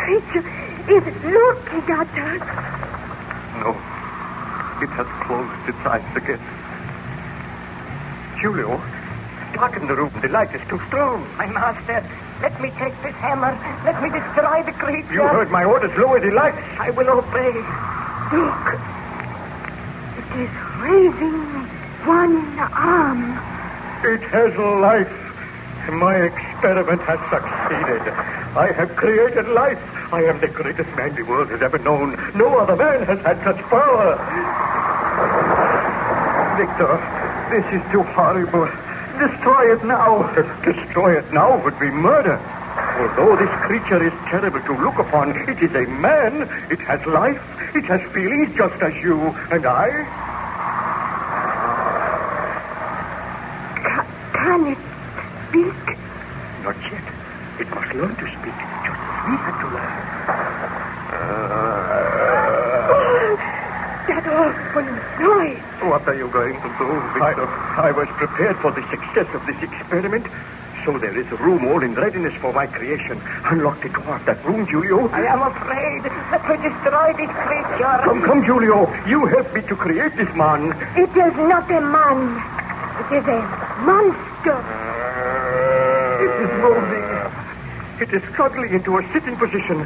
creature is looking at us. No. It has closed its eyes again. Julio, darken the room. The light is too strong. My master, let me take this hammer. Let me destroy the creature. You heard my orders. Lower the light. I will obey. Look. It is raising one arm. It has life. My experiment has succeeded. I have created life. I am the greatest man the world has ever known. No other man has had such power. Victor, this is too horrible. Destroy it now. Destroy it now would be murder. Although this creature is terrible to look upon, it is a man. It has life. It has feelings just as you and I. Can it speak? Not yet. It must learn to speak, just as we had to learn. That awful noise. What are you going to do, Victor? I was prepared for the success of this experiment. So there is a room all in readiness for my creation. Unlock the door of that room, Julio. I am afraid. Let me destroy this creature. Come, Julio. You helped me to create this man. It is not a man. It is a monster. It is moving. It is struggling into a sitting position.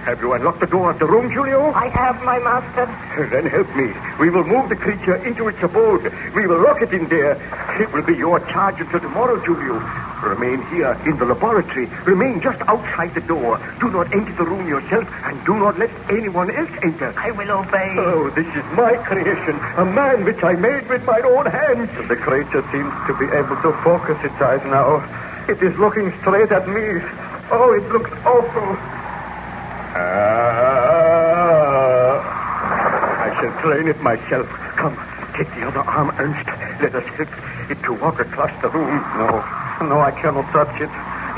Have you unlocked the door of the room, Julio? I have, my master. Then help me. We will move the creature into its abode. We will lock it in there. It will be your charge until tomorrow, Julio. Remain here in the laboratory. Remain just outside the door. Do not enter the room yourself, and do not let anyone else enter. I will obey. Oh, this is my creation. A man which I made with my own hands. The creature seems to be able to focus its eyes now. It is looking straight at me. Oh, it looks awful. I shall train it myself. Come, take the other arm, Ernst. Let us help it to walk across the room. No, I cannot touch it.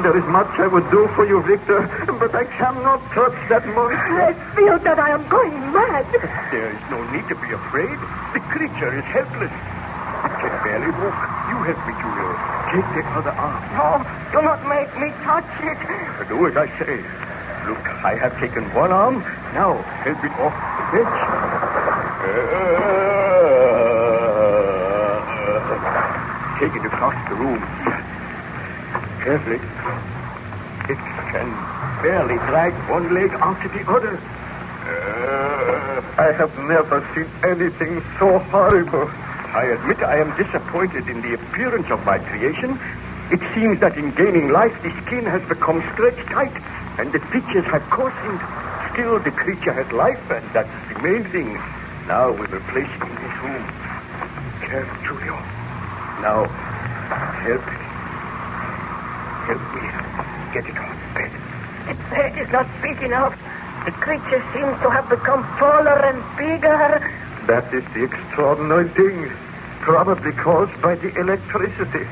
There is much I would do for you, Victor, but I cannot touch that monster. I feel that I am going mad. There is no need to be afraid. The creature is helpless. It can barely walk. You help me, Julio. Take the other arm. No, do not make me touch it. Do as I say. Look, I have taken one arm. Now, help it off the bench. Take it across the room. Carefully. It can barely drag one leg onto the other. I have never seen anything so horrible. I admit I am disappointed in the appearance of my creation. It seems that in gaining life, the skin has become stretched tight, and the features have coarsened. Still, the creature has life, and that's the main thing. Now we will place it in this room. Careful, Julio. Now, help me get it off the bed. Its head is not big enough. The creature seems to have become taller and bigger. That is the extraordinary thing. Probably caused by the electricity.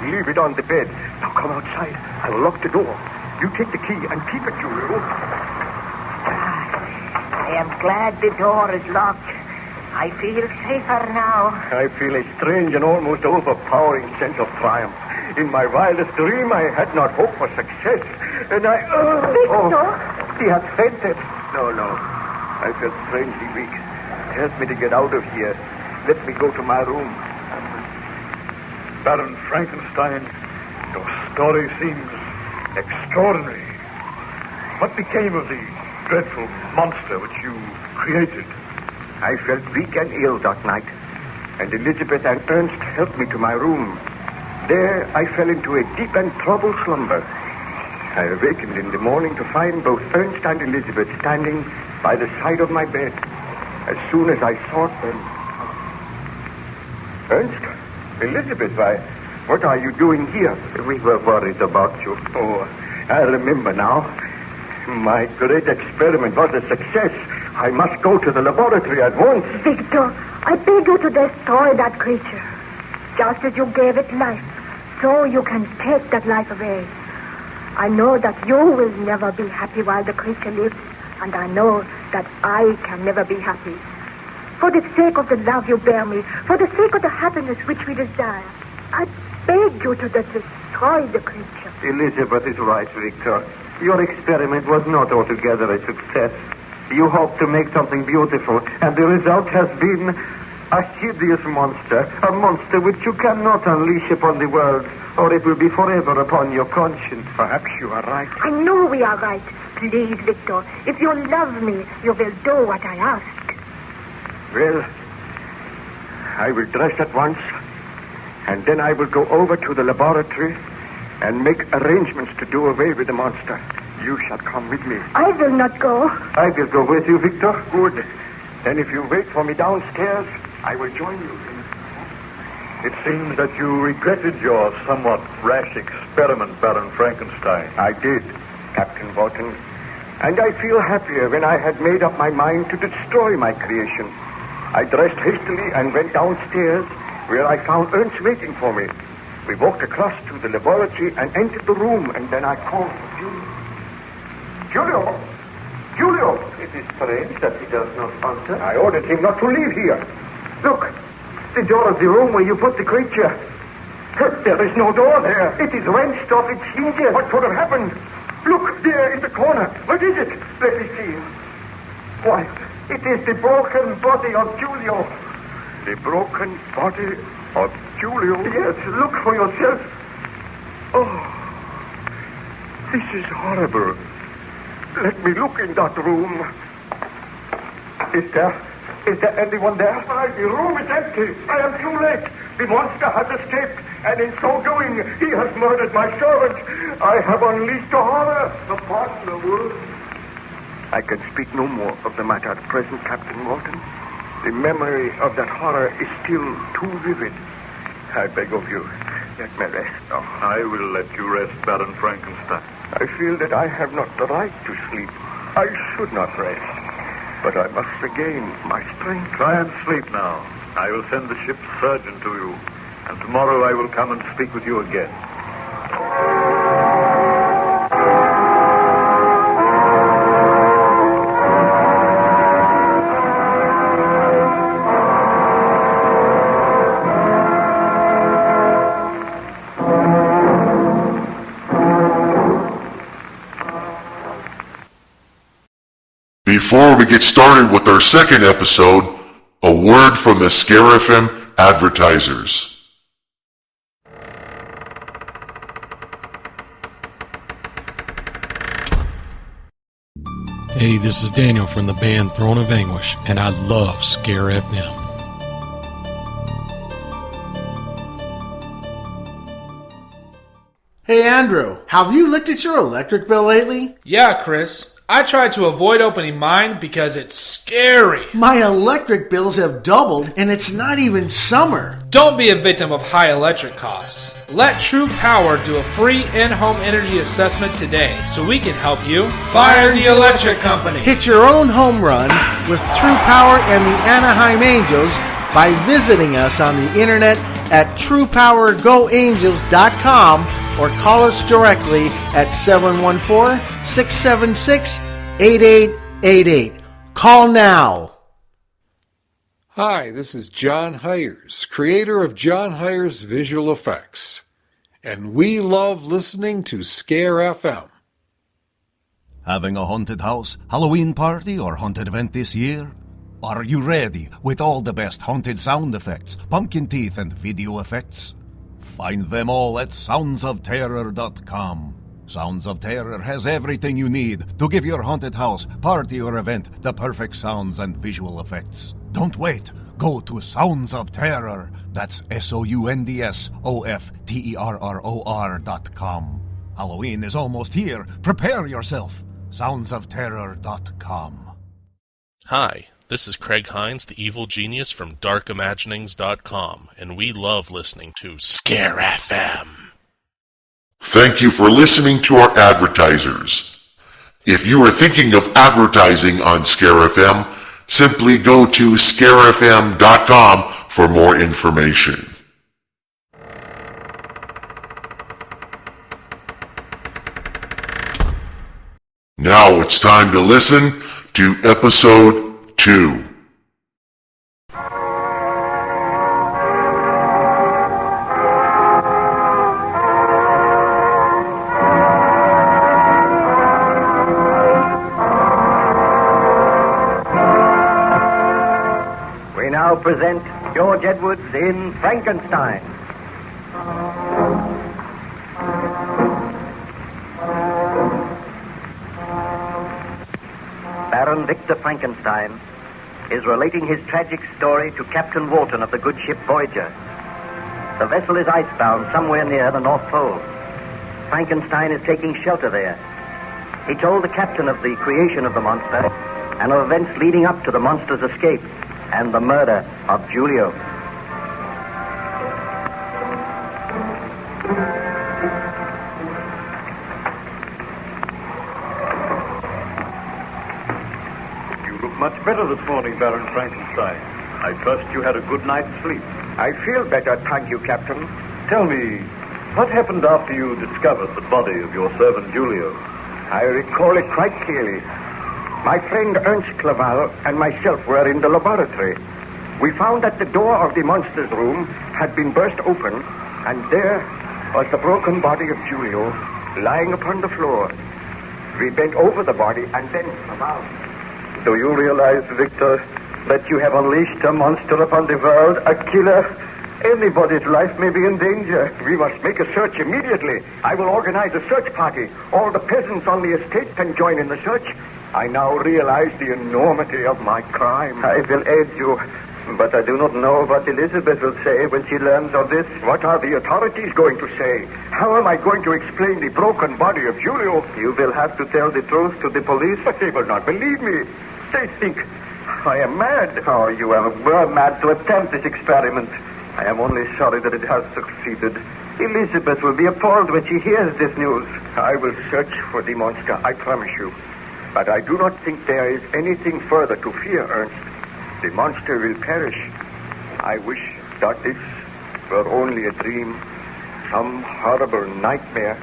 Leave it on the bed. Now come outside. I will lock the door. You take the key and keep it, Julio. I am glad the door is locked. I feel safer now. I feel a strange and almost overpowering sense of triumph. In my wildest dream, I had not hoped for success. And Victor? He has fainted. No. I felt strangely weak. Help me to get out of here. Let me go to my room. Baron Frankenstein, your story seems extraordinary. What became of the dreadful monster which you created? I felt weak and ill that night, and Elizabeth and Ernst helped me to my room. There, I fell into a deep and troubled slumber. I awakened in the morning to find both Ernst and Elizabeth standing by the side of my bed. As soon as I saw them... Ernst? Elizabeth, why, what are you doing here? We were worried about you. Oh, I remember now. My great experiment was a success. I must go to the laboratory at once. Victor, I beg you to destroy that creature. Just as you gave it life, so you can take that life away. I know that you will never be happy while the creature lives, and I know that I can never be happy. For the sake of the love you bear me, for the sake of the happiness which we desire, I beg you to destroy the creature. Elizabeth is right, Victor. Your experiment was not altogether a success. You hoped to make something beautiful, and the result has been a hideous monster. A monster which you cannot unleash upon the world, or it will be forever upon your conscience. Perhaps you are right. I know we are right. Please, Victor, if you love me, you will do what I ask. Well, I will dress at once, and then I will go over to the laboratory and make arrangements to do away with the monster. You shall come with me. I will not go. I will go with you, Victor. Good. Then if you wait for me downstairs, I will join you. It seems that you regretted your somewhat rash experiment, Baron Frankenstein. I did, Captain Wharton. And I feel happier when I had made up my mind to destroy my creation. I dressed hastily and went downstairs, where I found Ernst waiting for me. We walked across to the laboratory and entered the room, and then I called for Julio. Julio! Julio! It is strange that he does not answer. I ordered him not to leave here. Look, the door of the room where you put the creature. There is no door there. It is wrenched off its hinges. What could have happened? Look, there in the corner. What is it? Let me see. Why, it is the broken body of Julio. The broken body of Julio? Yes, look for yourself. Oh, this is horrible. Let me look in that room. Is there anyone there? Why, the room is empty. I am too late. The monster has escaped, and in so doing, he has murdered my servant. I have unleashed a horror upon the world. I can speak no more of the matter at present, Captain Wharton. The memory of that horror is still too vivid. I beg of you, let me rest now. I will let you rest, Baron Frankenstein. I feel that I have not the right to sleep. I should not rest, but I must regain my strength. Try and sleep now. I will send the ship's surgeon to you, and tomorrow I will come and speak with you again. Before we get started with our second episode, a word from the Scare FM advertisers. Hey, this is Daniel from the band Throne of Anguish, and I love Scare FM. Hey Andrew, have you looked at your electric bill lately? Yeah, Chris. I try to avoid opening mine because it's scary. My electric bills have doubled and it's not even summer. Don't be a victim of high electric costs. Let True Power do a free in-home energy assessment today so we can help you fire the electric company. Hit your own home run with True Power and the Anaheim Angels by visiting us on the internet at truepowergoangels.com or call us directly at 714-676-8888. Call now. Hi, this is John Hires, creator of John Hires Visual Effects, and we love listening to Scare FM. Having a haunted house, Halloween party, or haunted event this year? Are you ready with all the best haunted sound effects, pumpkin teeth, and video effects? Find them all at soundsofterror.com. Sounds of Terror has everything you need to give your haunted house, party, or event the perfect sounds and visual effects. Don't wait. Go to Sounds of Terror. That's SOUNDSOFTERROR.com. Halloween is almost here. Prepare yourself. Soundsofterror.com. Hi. This is Craig Hines, the evil genius from darkimaginings.com, and we love listening to Scare FM. Thank you for listening to our advertisers. If you are thinking of advertising on Scare FM, simply go to scarefm.com for more information. Now it's time to listen to episode 2. present George Edwards in Frankenstein. Baron Victor Frankenstein is relating his tragic story to Captain Wharton of the good ship Voyager. The vessel is icebound somewhere near the North Pole. Frankenstein is taking shelter there. He told the captain of the creation of the monster and of events leading up to the monster's escape and the murder of Julio. You look much better this morning, Baron Frankenstein. I trust you had a good night's sleep. I feel better, thank you, Captain. Tell me, what happened after you discovered the body of your servant Julio? I recall it quite clearly. My friend Ernst Clerval and myself were in the laboratory. We found that the door of the monster's room had been burst open, and there was the broken body of Julio lying upon the floor. We bent over the body and then Clerval. Do you realize, Victor, that you have unleashed a monster upon the world, a killer? Anybody's life may be in danger. We must make a search immediately. I will organize a search party. All the peasants on the estate can join in the search. I now realize the enormity of my crime. I will aid you, but I do not know what Elizabeth will say when she learns of this. What are the authorities going to say? How am I going to explain the broken body of Julio? You will have to tell the truth to the police. But they will not believe me. They think I am mad. Oh, you were mad to attempt this experiment. I am only sorry that it has succeeded. Elizabeth will be appalled when she hears this news. I will search for the monster, I promise you. But I do not think there is anything further to fear, Ernst. The monster will perish. I wish that this were only a dream, some horrible nightmare,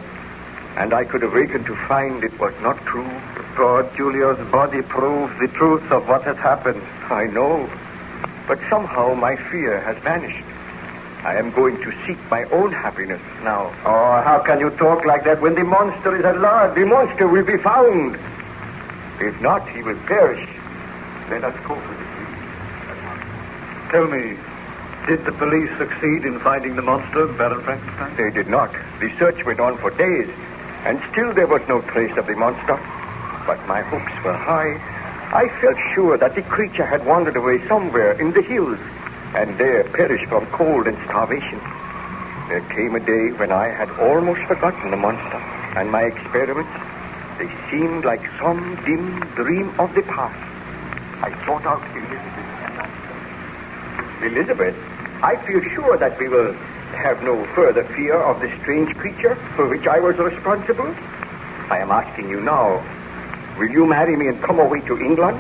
and I could awaken to find it was not true. God, Julio's body proves the truth of what has happened. I know, but somehow my fear has vanished. I am going to seek my own happiness now. Oh, how can you talk like that when the monster is at large? The monster will be found. If not, he will perish. Let us go for the dream. Tell me, did the police succeed in finding the monster, Baron Frankenstein? They did not. The search went on for days, and still there was no trace of the monster. But my hopes were high. I felt sure that the creature had wandered away somewhere in the hills, and there perished from cold and starvation. There came a day when I had almost forgotten the monster, and my experiments, they seemed like some dim dream of the past. I sought out Elizabeth and asked her, Elizabeth, I feel sure that we will have no further fear of the strange creature for which I was responsible. I am asking you now, will you marry me and come away to England?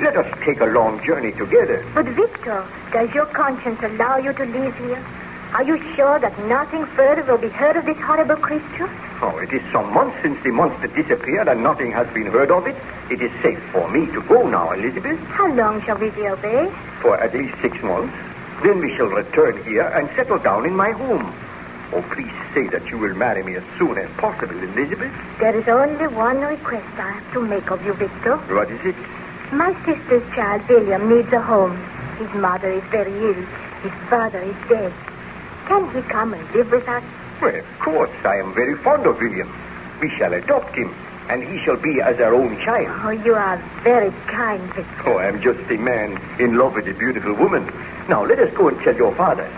Let us take a long journey together. But Victor, does your conscience allow you to live here? Are you sure that nothing further will be heard of this horrible creature? Oh, it is some months since the monster disappeared and nothing has been heard of it. It is safe for me to go now, Elizabeth. How long shall we be away? For at least 6 months. Then we shall return here and settle down in my home. Oh, please say that you will marry me as soon as possible, Elizabeth. There is only one request I have to make of you, Victor. What is it? My sister's child, William, needs a home. His mother is very ill. His father is dead. Can he come and live with us? Well, of course. I am very fond of William. We shall adopt him, and he shall be as our own child. Oh, you are very kind, Victor. Oh, I am just a man in love with a beautiful woman. Now, let us go and tell your father.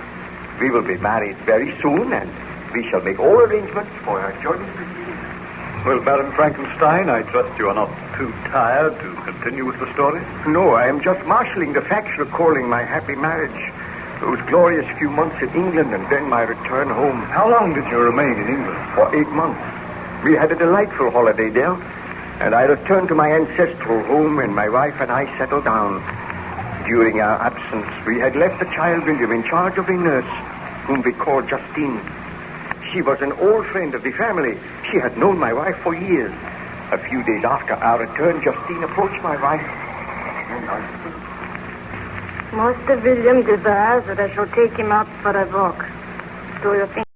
We will be married very soon, and we shall make all arrangements for our journey to England. Well, Baron Frankenstein, I trust you are not too tired to continue with the story? No, I am just marshalling the facts recalling my happy marriage. Those glorious few months in England and then my return home. How long did you remain in England? For 8 months. We had a delightful holiday there, and I returned to my ancestral home and my wife and I settled down. During our absence, we had left the child William in charge of a nurse whom we called Justine. She was an old friend of the family. She had known my wife for years. A few days after our return, Justine approached my wife and I said, Master William desires that I shall take him out for a walk. Do you think